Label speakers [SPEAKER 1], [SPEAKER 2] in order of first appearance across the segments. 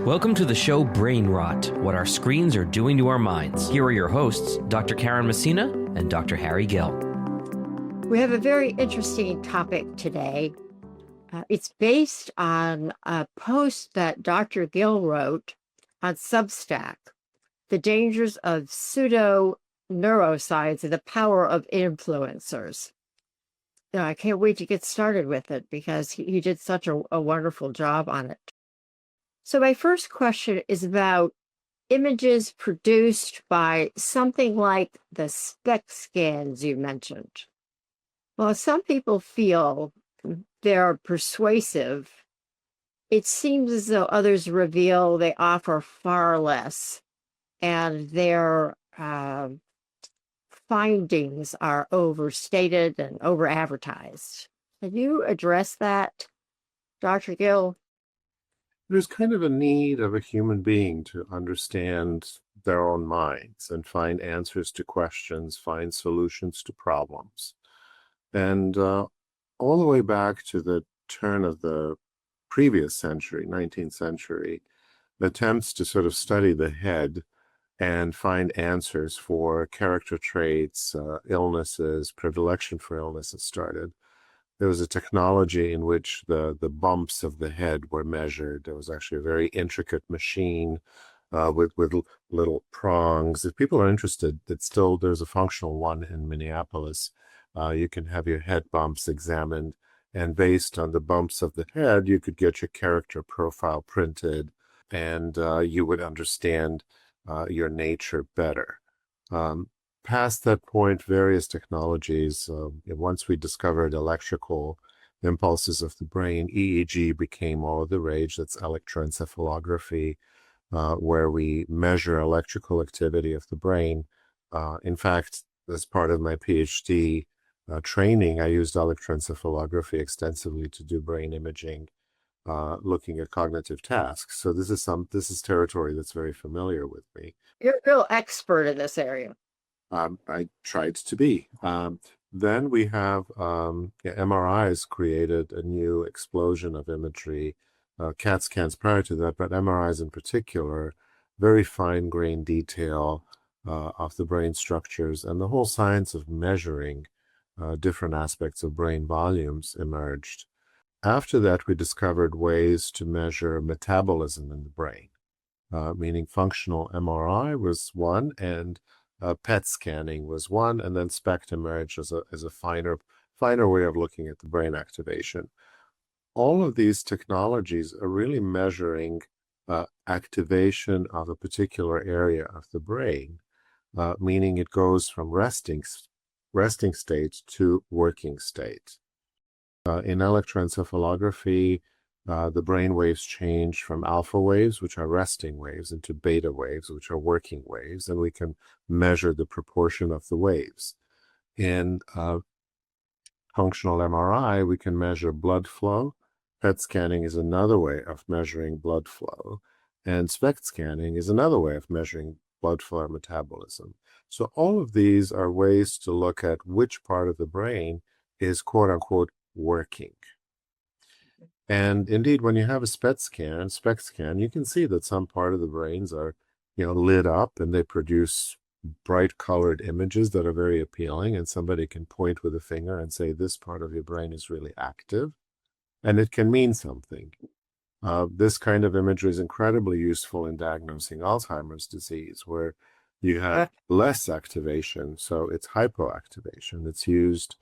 [SPEAKER 1] Welcome to the show Brain Rot, What Our Screens Are Doing to Our Minds. Here are your hosts, Dr. Karen Messina and Dr. Harry Gill.
[SPEAKER 2] We have a very interesting topic today. It's based on a post that Dr. Gill wrote on Substack, The Dangers of Pseudo-Neuroscience and the Power of Influencers. I can't wait to get started with it because he did such a wonderful job on it. So my first question is about images produced by something like the SPECT scans you mentioned. Well, some people feel they're persuasive. It seems as though others reveal they offer far less, and their findings are overstated and over-advertised. Can you address that, Dr. Gill?
[SPEAKER 3] There's kind of a need of a human being to understand their own minds and find answers to questions, find solutions to problems. And all the way back to the turn of the previous century, 19th century, attempts to sort of study the head and find answers for character traits, illnesses, predilection for illnesses started. There was a technology in which the bumps of the head were measured. There was actually a very intricate machine with little prongs. If people are interested, there's a functional one in Minneapolis. You can have your head bumps examined, and based on the bumps of the head, you could get your character profile printed, and you would understand your nature better. Past that point, various technologies, once we discovered electrical impulses of the brain, EEG became all the rage. That's electroencephalography, where we measure electrical activity of the brain. In fact, as part of my PhD training, I used electroencephalography extensively to do brain imaging, looking at cognitive tasks. So this is territory that's very familiar with me.
[SPEAKER 2] You're a real expert in this area.
[SPEAKER 3] I tried to be. Then we have MRIs created a new explosion of imagery. CAT scans prior to that, but MRIs in particular, very fine-grained detail of the brain structures, and the whole science of measuring different aspects of brain volumes emerged. After that, we discovered ways to measure metabolism in the brain, meaning functional MRI was one, and PET scanning was one, and then SPECT emerged as a finer way of looking at the brain activation. All of these technologies are really measuring activation of a particular area of the brain, meaning it goes from resting state to working state. In electroencephalography, the brain waves change from alpha waves, which are resting waves, into beta waves, which are working waves, and we can measure the proportion of the waves. In functional MRI, we can measure blood flow. PET scanning is another way of measuring blood flow, and SPECT scanning is another way of measuring blood flow and metabolism. So all of these are ways to look at which part of the brain is quote-unquote working. And indeed, when you have a SPECT scan, you can see that some part of the brains are, lit up, and they produce bright colored images that are very appealing. And somebody can point with a finger and say, this part of your brain is really active, and it can mean something. This kind of imagery is incredibly useful in diagnosing Alzheimer's disease, where you have less activation, so it's hypoactivation. It's used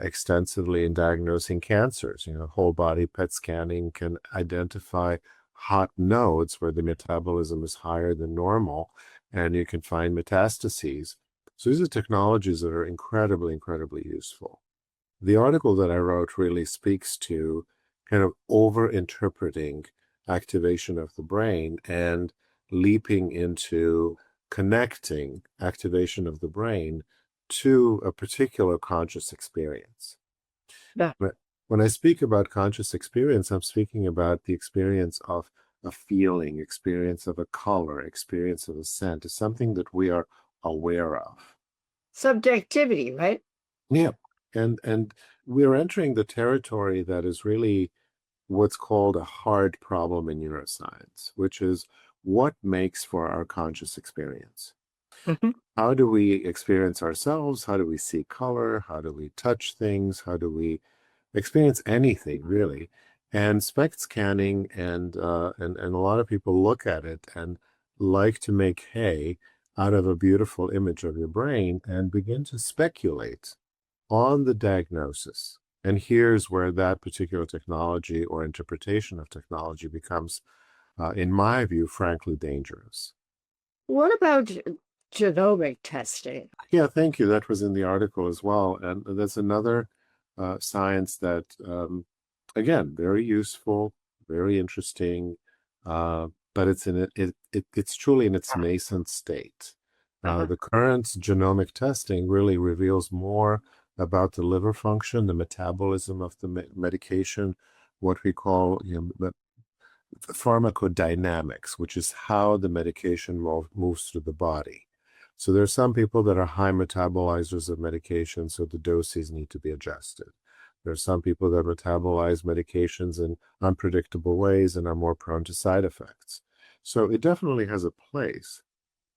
[SPEAKER 3] extensively in diagnosing cancers. Whole body PET scanning can identify hot nodes where the metabolism is higher than normal, and you can find metastases. So these are technologies that are incredibly, incredibly useful. The article that I wrote really speaks to kind of over-interpreting activation of the brain and leaping into connecting activation of the brain to a particular conscious experience.
[SPEAKER 2] Yeah.
[SPEAKER 3] When I speak about conscious experience, I'm speaking about the experience of a feeling, experience of a color, experience of a scent, is something that we are aware of.
[SPEAKER 2] Subjectivity, right?
[SPEAKER 3] Yeah. And we're entering the territory that is really what's called a hard problem in neuroscience, which is what makes for our conscious experience.
[SPEAKER 2] Mhm.
[SPEAKER 3] How do we experience ourselves? How do we see color? How do we touch things? How do we experience anything really? And SPECT scanning and a lot of people look at it and like to make hay out of a beautiful image of your brain and begin to speculate on the diagnosis. And here's where that particular technology or interpretation of technology becomes, in my view, frankly dangerous.
[SPEAKER 2] What about genomic testing?
[SPEAKER 3] Yeah, thank you. That was in the article as well. And that's another science that, again, very useful, very interesting, but it's truly in its nascent state.
[SPEAKER 2] Uh-huh.
[SPEAKER 3] The current genomic testing really reveals more about the liver function, the metabolism of the medication, what we call pharmacodynamics, which is how the medication moves through the body. So there are some people that are high metabolizers of medication, so the doses need to be adjusted. There are some people that metabolize medications in unpredictable ways and are more prone to side effects. So it definitely has a place.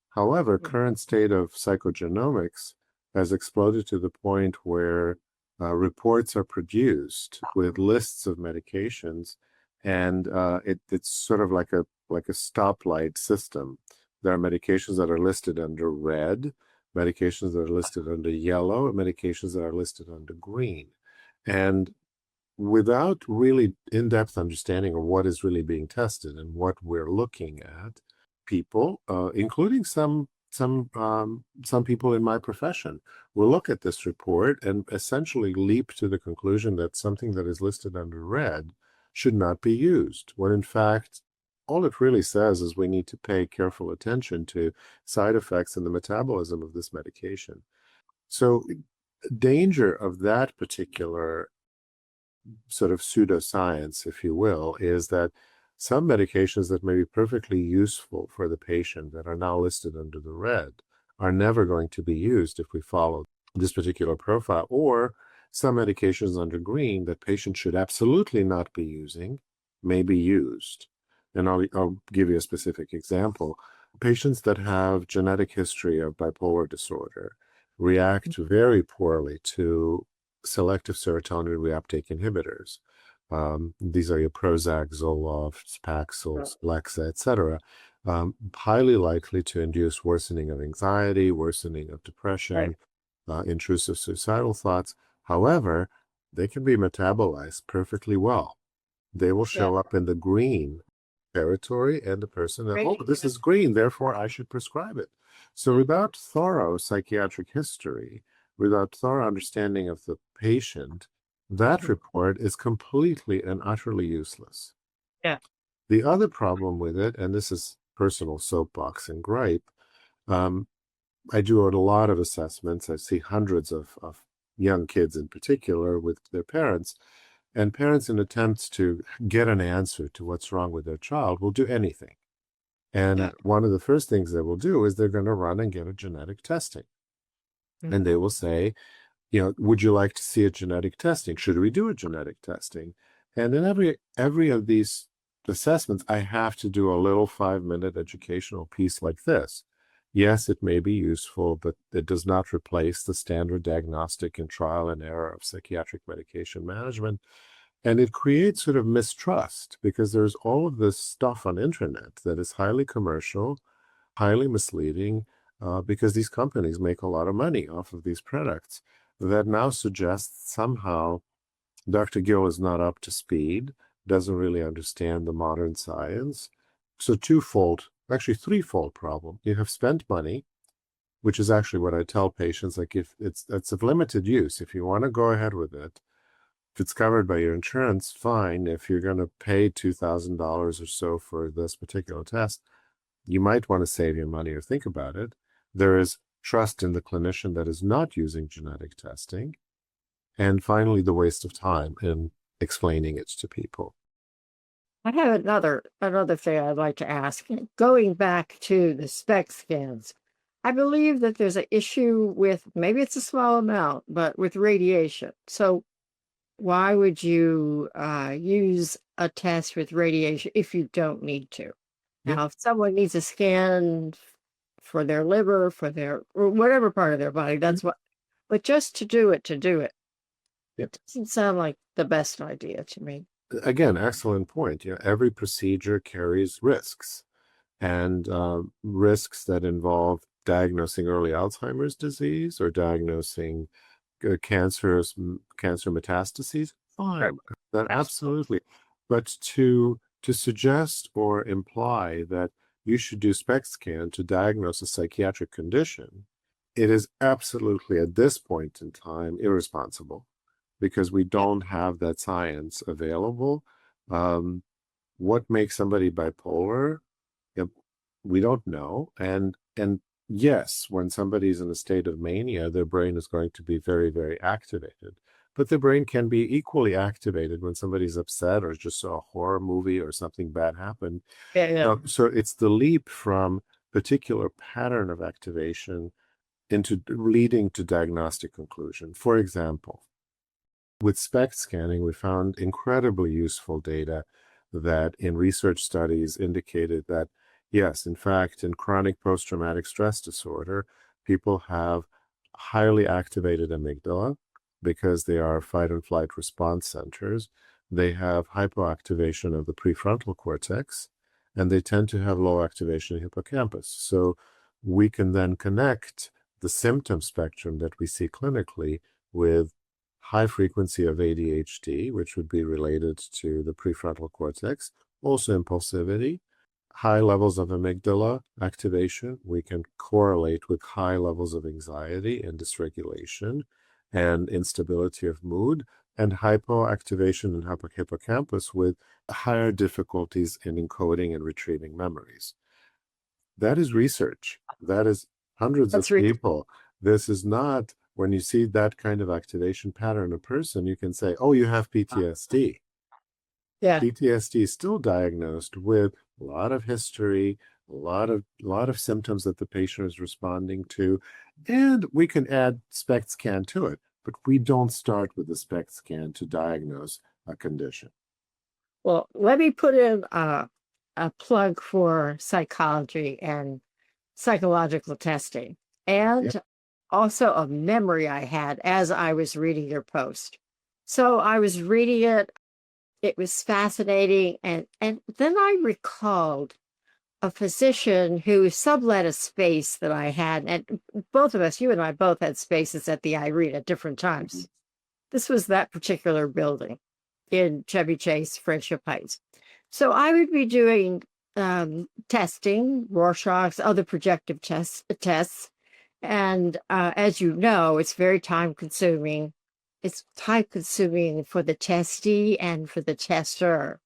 [SPEAKER 3] However, current state of psychogenomics has exploded to the point where reports are produced with lists of medications, and it's sort of like a stoplight system. There are medications that are listed under red, medications that are listed under yellow, and medications that are listed under green. And without really in-depth understanding of what is really being tested and what we're looking at, people, including some people in my profession, will look at this report and essentially leap to the conclusion that something that is listed under red should not be used, when in fact, all it really says is we need to pay careful attention to side effects and the metabolism of this medication. So, danger of that particular sort of pseudoscience, if you will, is that some medications that may be perfectly useful for the patient that are now listed under the red are never going to be used if we follow this particular profile, or some medications under green that patients should absolutely not be using may be used. And I'll give you a specific example. Patients that have genetic history of bipolar disorder react very poorly to selective serotonin reuptake inhibitors. These are your Prozac, Zoloft, Paxil, Lexa, etc. Highly likely to induce worsening of anxiety, worsening of depression, intrusive suicidal thoughts. However, they can be metabolized perfectly well. They will show up in the green territory, and the person that, oh, this is green, therefore I should prescribe it. So without thorough psychiatric history, without thorough understanding of the patient, that report is completely and utterly useless.
[SPEAKER 2] Yeah.
[SPEAKER 3] The other problem with it, and this is personal soapbox and gripe, I do a lot of assessments. I see hundreds of young kids in particular with their parents, and parents, in attempts to get an answer to what's wrong with their child, will do anything. And one of the first things they will do is they're going to run and get a genetic testing. And they will say, would you like to see a genetic testing? Should we do a genetic testing? And in every of these assessments, I have to do a little 5-minute educational piece like this. Yes, it may be useful, but it does not replace the standard diagnostic and trial and error of psychiatric medication management. And it creates sort of mistrust because there's all of this stuff on internet that is highly commercial, highly misleading, because these companies make a lot of money off of these products that now suggests somehow Dr. Gill is not up to speed, doesn't really understand the modern science. So actually threefold problem. You have spent money, which is actually what I tell patients, like if it's of limited use, if you want to go ahead with it, if it's covered by your insurance, fine. If you're going to pay $2,000 or so for this particular test, you might want to save your money or think about it. There is trust in the clinician that is not using genetic testing. And finally, the waste of time in explaining it to people.
[SPEAKER 2] I have another thing I'd like to ask. Going back to the SPECT scans, I believe that there's an issue with, maybe it's a small amount, but with radiation. So why would you use a test with radiation if you don't need to?
[SPEAKER 3] Yeah.
[SPEAKER 2] Now, if someone needs a scan for their liver, for their or whatever part of their body, that's what. But just to do it,
[SPEAKER 3] Yeah.
[SPEAKER 2] it doesn't sound like the best idea to me.
[SPEAKER 3] Again, excellent point. Every procedure carries risks, and risks that involve diagnosing early Alzheimer's disease or diagnosing cancer metastases. Fine,
[SPEAKER 2] Right.
[SPEAKER 3] that absolutely. But to suggest or imply that you should do SPECT scan to diagnose a psychiatric condition, it is absolutely at this point in time irresponsible, because we don't have that science available. What makes somebody bipolar? Yep, we don't know. And yes, when somebody's in a state of mania, their brain is going to be very, very activated. But the brain can be equally activated when somebody's upset or just saw a horror movie or something bad happened.
[SPEAKER 2] Yeah.
[SPEAKER 3] So it's the leap from particular pattern of activation into leading to diagnostic conclusion. For example, with SPECT scanning, we found incredibly useful data that in research studies indicated that, yes, in fact, in chronic post-traumatic stress disorder, people have highly activated amygdala because they are fight and flight response centers. They have hypoactivation of the prefrontal cortex, and they tend to have low activation of hippocampus. So we can then connect the symptom spectrum that we see clinically with high frequency of ADHD, which would be related to the prefrontal cortex, also impulsivity, high levels of amygdala activation. We can correlate with high levels of anxiety and dysregulation and instability of mood, and hypoactivation in hippocampus with higher difficulties in encoding and retrieving memories. That is research. That is hundreds of people. This is not, when you see that kind of activation pattern in a person, you can say, oh, you have PTSD.
[SPEAKER 2] Yeah.
[SPEAKER 3] PTSD is still diagnosed with a lot of history, a lot of symptoms that the patient is responding to, and we can add SPECT scan to it, but we don't start with the SPECT scan to diagnose a condition.
[SPEAKER 2] Well, let me put in a plug for psychology and psychological testing, and also a memory I had as I was reading your post. So I was reading it. It was fascinating. And then I recalled a physician who sublet a space that I had. And both of us, you and I both had spaces at the Irene at different times.
[SPEAKER 3] Mm-hmm.
[SPEAKER 2] This was that particular building in Chevy Chase, Friendship Heights. So I would be doing testing, Rorschach's, other projective tests. And as you know, it's very time consuming. It's time consuming for the testee and for the tester.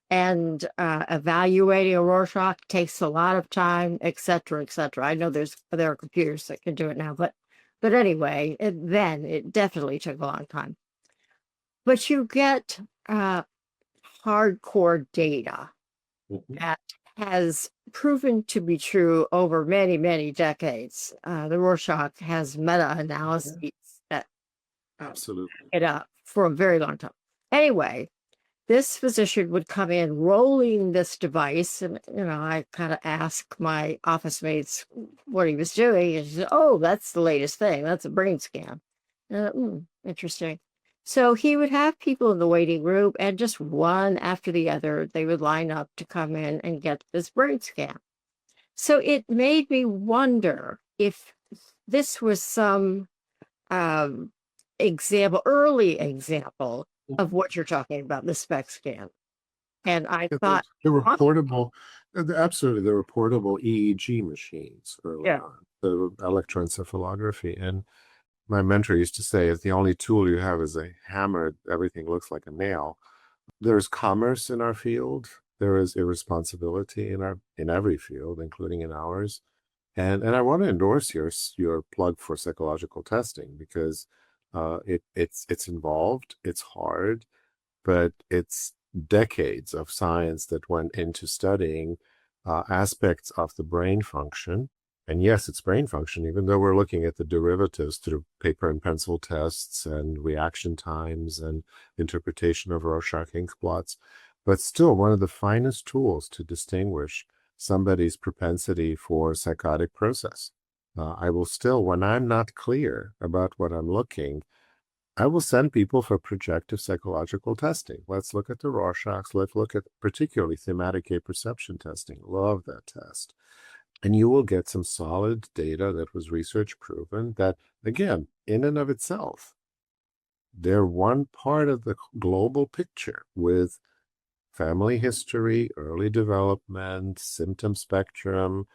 [SPEAKER 2] And evaluating a Rorschach takes a lot of time, et cetera, et cetera. I know there are computers that can do it now, but anyway, then it definitely took a long time. But you get hardcore data that has proven to be true over many, many decades. The Rorschach has meta-analyses that
[SPEAKER 3] absolutely
[SPEAKER 2] it up for a very long time. Anyway, this physician would come in rolling this device, and I kind of asked my office mates what he was doing, and she said, "Oh, that's the latest thing. That's a brain scan." Interesting. So he would have people in the waiting room, and just one after the other, they would line up to come in and get this brain scan. So it made me wonder if this was some early example of what you're talking about, the SPECT scan. And I thought
[SPEAKER 3] there were portable, absolutely, there were portable EEG machines early on, the electroencephalography. And my mentor used to say, if the only tool you have is a hammer, everything looks like a nail. There's commerce in our field. There is irresponsibility in every field, including in ours. And I want to endorse your plug for psychological testing, because it's involved, it's hard, but it's decades of science that went into studying aspects of the brain function And yes, it's brain function, even though we're looking at the derivatives through paper and pencil tests and reaction times and interpretation of Rorschach ink blots. But still, one of the finest tools to distinguish somebody's propensity for psychotic process. I will still, when I'm not clear about what I'm looking, I will send people for projective psychological testing. Let's look at the Rorschachs. Let's look at particularly thematic apperception testing. Love that test. And you will get some solid data that was research proven that, again, in and of itself, they're one part of the global picture with family history, early development, symptom spectrum,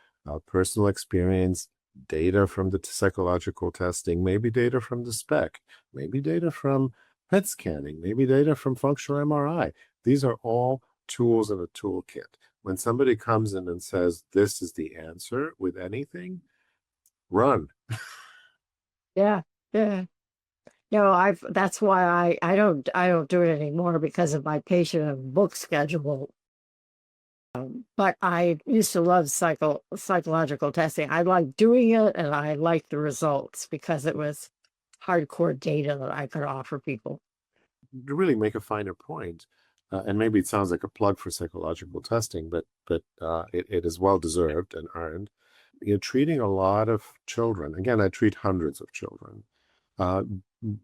[SPEAKER 3] personal experience, data from the psychological testing, maybe data from the SPECT, maybe data from PET scanning, maybe data from functional MRI. These are all tools in a toolkit. When somebody comes in and says, this is the answer with anything, run.
[SPEAKER 2] Yeah, yeah. No, that's why I don't do it anymore because of my patient and book schedule. But I used to love psychological testing. I liked doing it and I liked the results because it was hardcore data that I could offer people.
[SPEAKER 3] To really make a finer point, and maybe it sounds like a plug for psychological testing, but it is well deserved and earned. You're treating a lot of children. Again, I treat hundreds of children.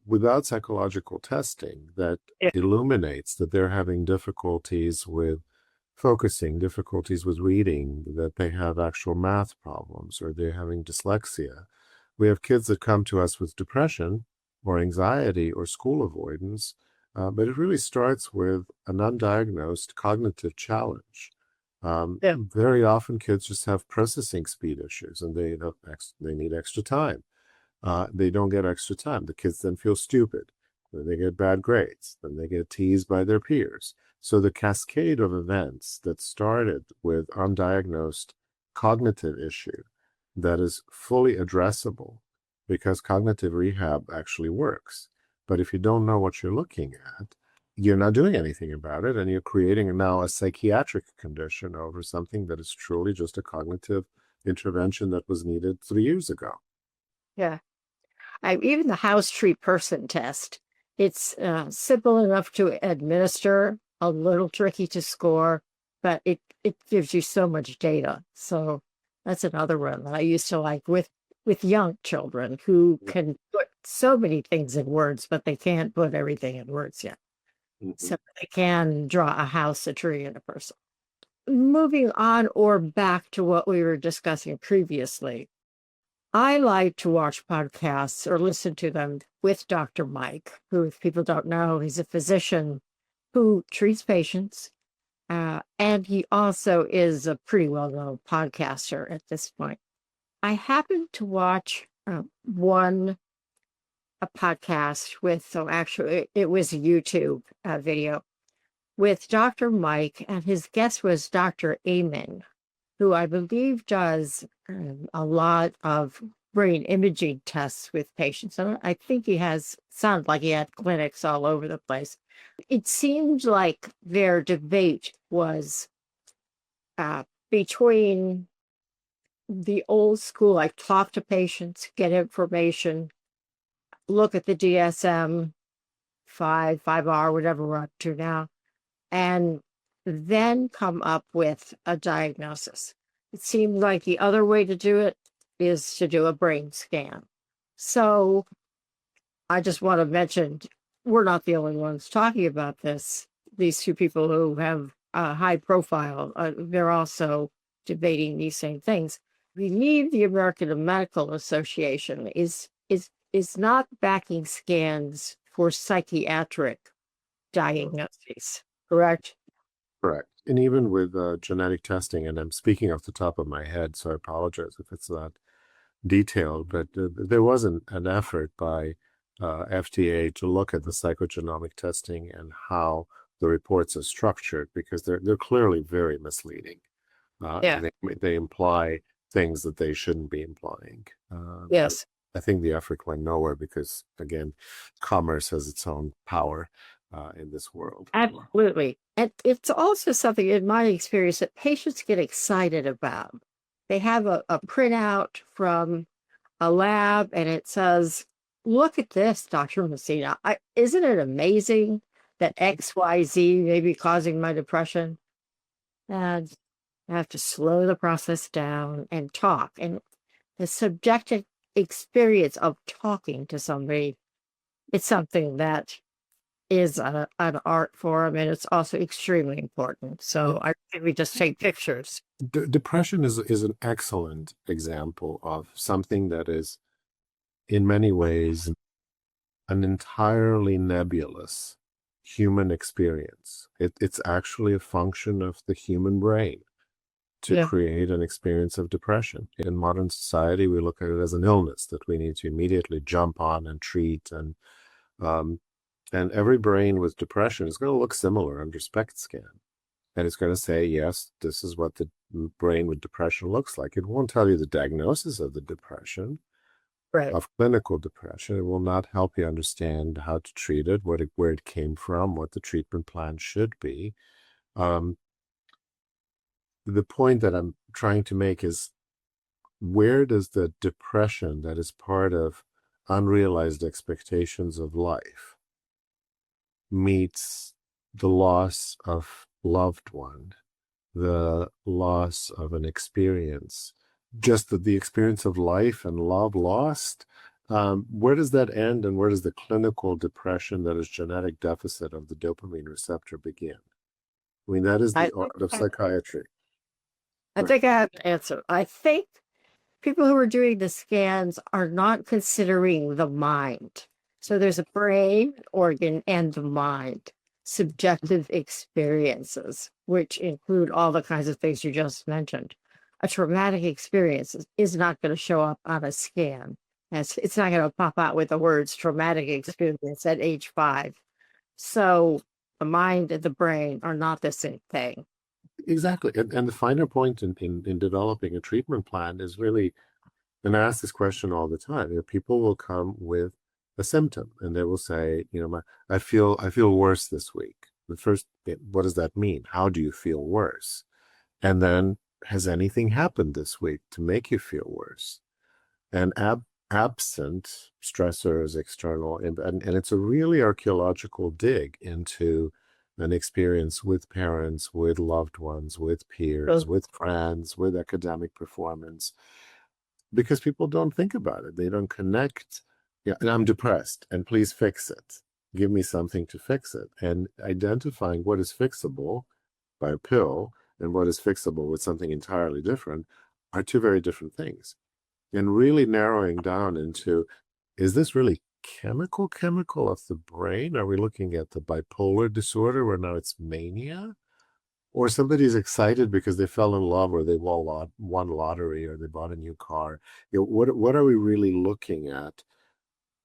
[SPEAKER 3] Without psychological testing that illuminates that they're having difficulties with focusing, difficulties with reading, that they have actual math problems, or they're having dyslexia. We have kids that come to us with depression or anxiety or school avoidance, but it really starts with an undiagnosed cognitive challenge. Very often kids just have processing speed issues and they need extra time. They don't get extra time. The kids then feel stupid. Then they get bad grades. Then they get teased by their peers. So the cascade of events that started with undiagnosed cognitive issue that is fully addressable because cognitive rehab actually works. But if you don't know what you're looking at, you're not doing anything about it, and you're creating now a psychiatric condition over something that is truly just a cognitive intervention that was needed 3 years ago.
[SPEAKER 2] Yeah. Even the house tree person test, it's simple enough to administer, a little tricky to score, but it gives you so much data. So that's another one that I used to like with young children who can put so many things in words, but they can't put everything in words yet. So they can draw a house, a tree, and a person. Moving on or back to what we were discussing previously, I like to watch podcasts or listen to them with Dr. Mike, who, if people don't know, he's a physician who treats patients. And he also is a pretty well-known podcaster at this point. I happened to watch a podcast with, so actually it was a YouTube video with Dr. Mike, and his guest was Dr. Amen, who I believe does a lot of brain imaging tests with patients. And I think sounded like he had clinics all over the place. It seemed like their debate was between the old school, like talk to patients, get information, look at the DSM 5R, whatever we're up to now, and then come up with a diagnosis. It seemed like the other way to do it is to do a brain scan. So I just want to mention, we're not the only ones talking about this. These two people who have a high profile, they're also debating these same things. We need the American Medical Association is not backing scans for psychiatric diagnoses, correct?
[SPEAKER 3] Correct. And even with genetic testing, and I'm speaking off the top of my head, so I apologize if it's not detailed, but there was an effort by FDA to look at the psychogenomic testing and how the reports are structured, because they're clearly very misleading. And they imply things that they shouldn't be implying.
[SPEAKER 2] Yes.
[SPEAKER 3] I think the effort went nowhere because, again, commerce has its own power in this world.
[SPEAKER 2] Absolutely. And it's also something, in my experience, that patients get excited about. they have a printout from a lab and it says, look at this, Dr. Messina. Isn't it amazing that XYZ may be causing my depression? And I have to slow the process down and talk. And the subjective experience of talking to somebody, it's something that is an art form, and it's also extremely important. So I think we just take pictures.
[SPEAKER 3] Depression is an excellent example of something that is, in many ways, an entirely nebulous human experience. It's actually a function of the human brain to
[SPEAKER 2] Yeah.
[SPEAKER 3] create an experience of depression. In modern society, we look at it as an illness that we need to immediately jump on and treat. And every brain with depression is going to look similar under SPECT scan. And it's going to say, yes, this is what the brain with depression looks like. It won't tell you the diagnosis of the depression,
[SPEAKER 2] Right.
[SPEAKER 3] of clinical depression. It will not help you understand how to treat it, where it came from, what the treatment plan should be. The point that I'm trying to make is, where does the depression that is part of unrealized expectations of life meets the loss of loved one, the loss of an experience, just the experience of life and love lost? Where does that end, and where does the clinical depression that is genetic deficit of the dopamine receptor begin? I mean, that is the art of psychiatry.
[SPEAKER 2] I think I have an answer. I think people who are doing the scans are not considering the mind. So there's a brain, organ, and the mind. Subjective experiences, which include all the kinds of things you just mentioned. A traumatic experience is not going to show up on a scan. It's not going to pop out with the words traumatic experience at age 5. So the mind and the brain are not the same thing.
[SPEAKER 3] Exactly. And the finer point in developing a treatment plan is really, and I ask this question all the time, people will come with a symptom and they will say, I feel worse this week. The first bit, what does that mean? How do you feel worse? And then, has anything happened this week to make you feel worse? And absent stressors, external, and it's a really archaeological dig into an experience with parents, with loved ones, with peers, with friends, with academic performance, because people don't think about it. They don't connect. Yeah, and I'm depressed, and please fix it. Give me something to fix it. And identifying what is fixable by a pill and what is fixable with something entirely different are two very different things. And really narrowing down into, is this really chemical of the brain? Are we looking at the bipolar disorder where now it's mania? Or somebody's excited because they fell in love, or they won lottery, or they bought a new car? What are we really looking at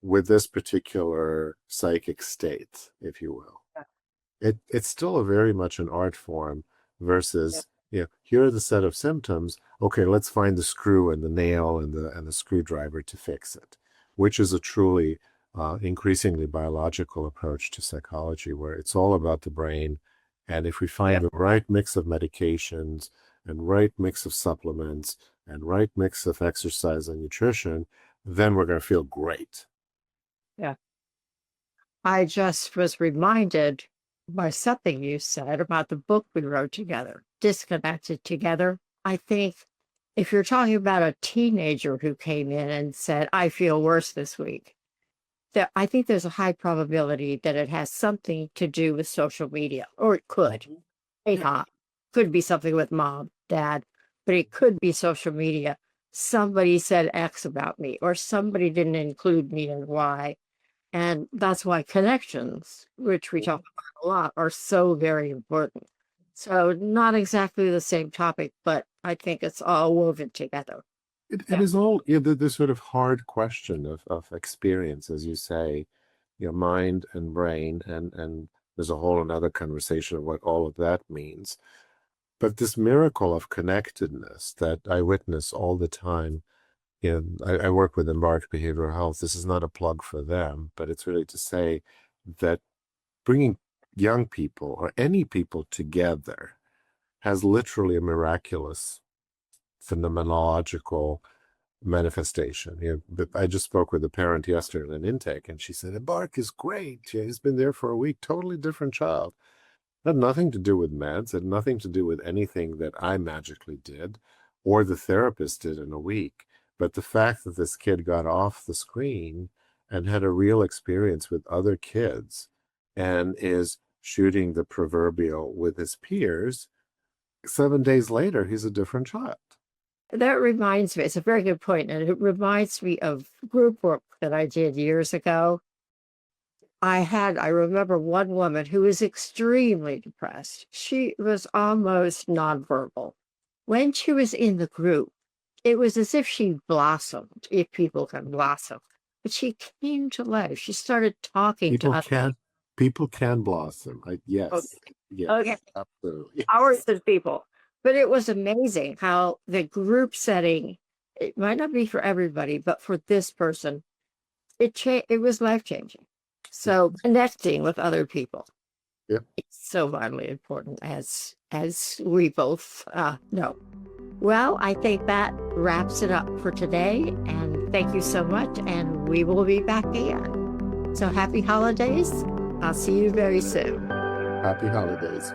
[SPEAKER 3] with this particular psychic state, if you will? It's still very much an art form versus, here are the set of symptoms. Okay, let's find the screw and the nail and the screwdriver to fix it, which is a truly increasingly biological approach to psychology, where it's all about the brain. And if we find the right mix of medications and right mix of supplements and right mix of exercise and nutrition, then we're going to feel great.
[SPEAKER 2] Yeah. I just was reminded by something you said about the book we wrote together, Disconnected Together. I think if you're talking about a teenager who came in and said, I feel worse this week, I think there's a high probability that it has something to do with social media, or it could. May not. Could be something with mom, dad, but it could be social media. Somebody said X about me, or somebody didn't include me in Y. And that's why connections, which we talk about a lot, are so very important. So not exactly the same topic, but I think it's all woven together.
[SPEAKER 3] It is all the sort of hard question of experience, as you say, mind and brain, and there's a whole another conversation of what all of that means. But this miracle of connectedness that I witness all the time, I work with Embark Behavioral Health. This is not a plug for them, but it's really to say that bringing young people or any people together has literally a miraculous phenomenological manifestation. But I just spoke with a parent yesterday in an intake, and she said, Embark is great. He's been there for a week, totally different child. It had nothing to do with meds, it had nothing to do with anything that I magically did or the therapist did in a week. But the fact that this kid got off the screen and had a real experience with other kids and is shooting the proverbial with his peers, 7 days later, he's a different child.
[SPEAKER 2] That reminds me, it's a very good point, and it reminds me of group work that I did years ago. I remember one woman who was extremely depressed. She was almost nonverbal. When she was in the group, it was as if she blossomed, if people can blossom. But she came to life. She started talking to us.
[SPEAKER 3] People can blossom. Yes.
[SPEAKER 2] Okay.
[SPEAKER 3] Yes,
[SPEAKER 2] Okay.
[SPEAKER 3] absolutely.
[SPEAKER 2] Hours of people. But it was amazing how the group setting, it might not be for everybody, but for this person, it was life-changing. So connecting with other people.
[SPEAKER 3] Yep.
[SPEAKER 2] It's so vitally important, as we both know. Well, I think that wraps it up for today. And thank you so much. And we will be back again. So happy holidays. I'll see you very soon.
[SPEAKER 3] Happy holidays.